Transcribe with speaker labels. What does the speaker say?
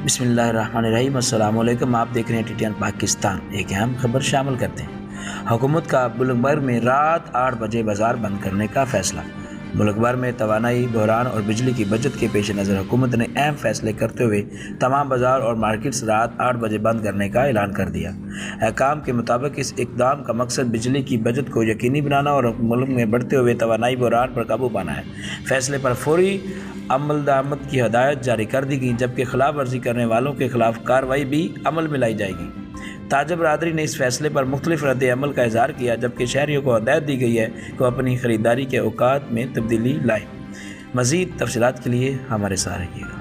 Speaker 1: बिस्मिल्लाहिर्रहमानिर्रहीम। अस्सलाम वालेकुम। आप देख रहे हैं TTN पाकिस्तान। एक अहम खबर शामिल करते हैं। हुकूमत का मुल्क भर में रात 8 बजे बाज़ार बंद करने का फ़ैसला। मुल्क भर में तवानाई बहरान और बिजली की बचत के पेश नज़र हुकूमत ने अहम फ़ैसले करते हुए तमाम बाज़ार और मार्केट्स रात 8 बजे बंद करने का ऐलान कर दिया। अहकाम के मुताबिक इस इक़दाम का मकसद बिजली की बचत को यकीनी बनाना और मुल्क में बढ़ते हुए तवानाई बहरान पर काबू पाना है। फ़ैसले पर फौरी अमलदरामद की हदायत जारी कर दी गई, जबकि खिलाफ वर्जी करने वालों के खिलाफ कार्रवाई भी अमल में लाई जाएगी। ताजर बरादरी ने इस फैसले पर मुख्तलिफ रद्द अमल का इज़हार किया, जबकि शहरियों को हदायत दी गई है कि वह अपनी ख़रीदारी के औकात में तब्दीली लाएँ। मज़ीद तफसीलात के लिए हमारे साथ रहिएगा।